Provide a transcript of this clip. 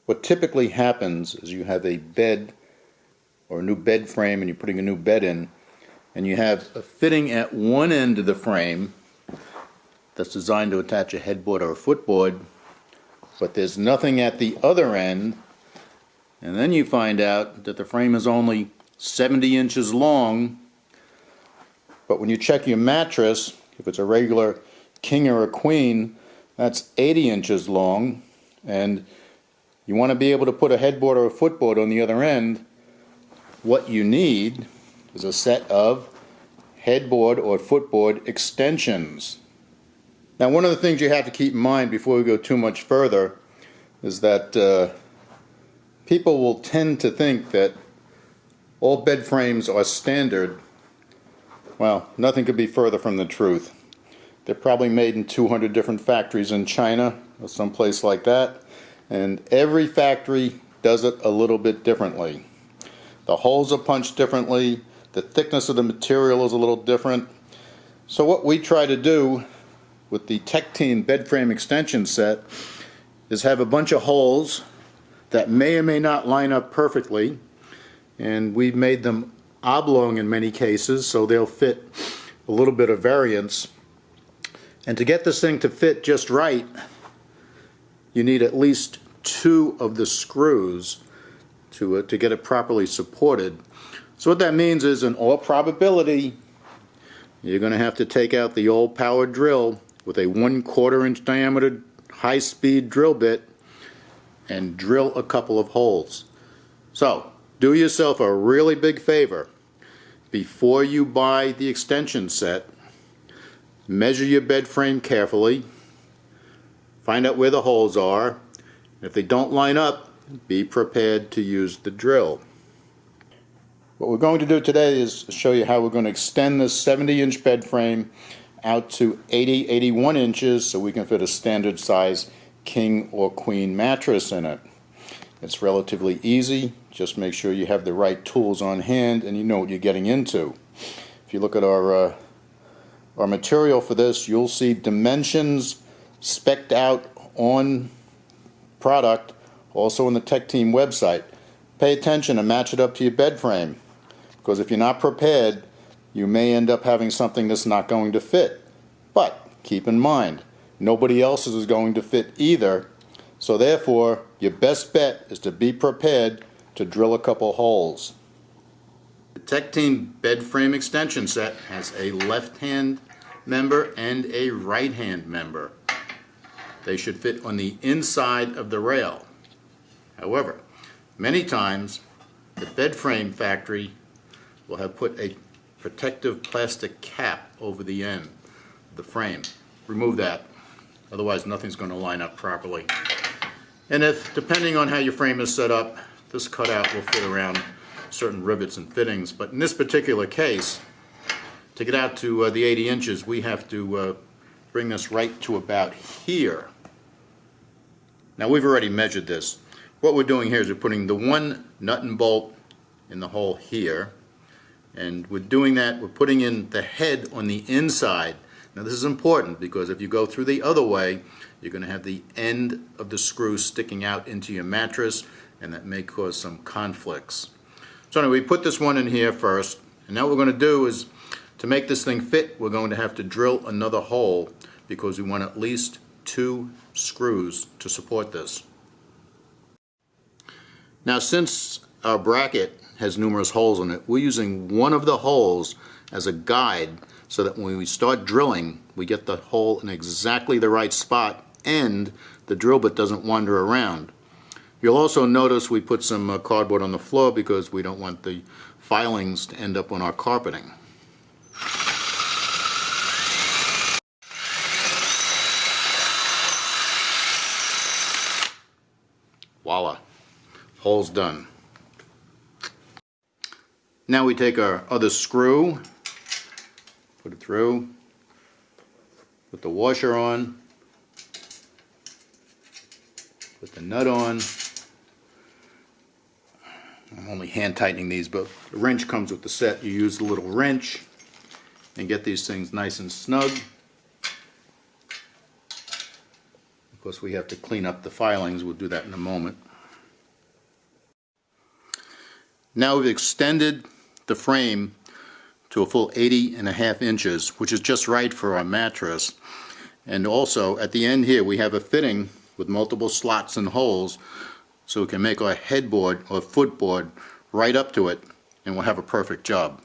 What typically happens is you have a bed or a new bed frame and you're putting a new bed in, and you have a fitting at one end of the frame that's designed to attach a headboard or a footboard, but there's nothing at the other end, and then you find out that the frame is only 70 inches long, but when you check your mattress, if it's a regular king or a queen, that's 80 inches long, and you want to be able to put a headboard or a footboard on the other end. What you need is a set of headboard or footboard extensions. Now, one of the things you have to keep in mind before we go too much further is that people will tend to think that all bed frames are standard. Well, nothing could be further from the truth. They're probably made in 200 different factories in China or someplace like that, and every factory does it a little bit differently. The holes are punched differently, the thickness of the material is a little different. So what we try to do with the Tech Team bed frame extension set is have a bunch of holes that may or may not line up perfectly, and we've made them oblong in many cases so they'll fit a little bit of variance. And to get this thing to fit just right, you need at least 2 of the screws to get it properly supported. So what that means is, in all probability, you're going to have to take out the old power drill with a 1/4 inch diameter high-speed drill bit and drill a couple of holes. So do yourself a really big favor. Before you buy the extension set, measure your bed frame carefully, find out where the holes are. If they don't line up, be prepared to use the drill. What we're going to do today is show you how we're going to extend this 70-inch bed frame out to 81 inches so we can fit a standard size king or queen mattress in it. It's relatively easy. Just make sure you have the right tools on hand and you know what you're getting into. If you look at our material for this, you'll see dimensions spec'd out on product, also on the Tech Team website. Pay attention and match it up to your bed frame, because if you're not prepared, you may end up having something that's not going to fit. But keep in mind, nobody else's is going to fit either, so therefore your best bet is to be prepared to drill a couple holes. The Tech Team bed frame extension set has a left-hand member and a right-hand member. They should fit on the inside of the rail. However, many times the bed frame factory will have put a protective plastic cap over the end of the frame. Remove that, otherwise nothing's going to line up properly. And if, depending on how your frame is set up, this cutout will fit around certain rivets and fittings, but in this particular case, to get out to the 80 inches, we have to bring this right to about here. Now, we've already measured this. What we're doing here is we're putting the one nut and bolt in the hole here, and we're doing that, we're putting in the head on the inside. Now this is important because if you go through the other way, you're going to have the end of the screw sticking out into your mattress, and that may cause some conflicts. So anyway, we put this one in here first, and now what we're going to do is, to make this thing fit, we're going to have to drill another hole because we want at least 2 screws to support this. Now, since our bracket has numerous holes in it, we're using one of the holes as a guide so that when we start drilling, we get the hole in exactly the right spot and the drill bit doesn't wander around. You'll also notice we put some cardboard on the floor because we don't want the filings to end up on our carpeting. Voila, hole's done. Now we take our other screw, put it through, put the washer on, put the nut on. I'm only hand tightening these, but the wrench comes with the set. You use the little wrench and get these things nice and snug. Of course, we have to clean up the filings. We'll do that in a moment. Now we've extended the frame to a full 80.5 inches, which is just right for our mattress. And also at the end here we have a fitting with multiple slots and holes, so we can make our headboard or footboard right up to it, and we'll have a perfect job.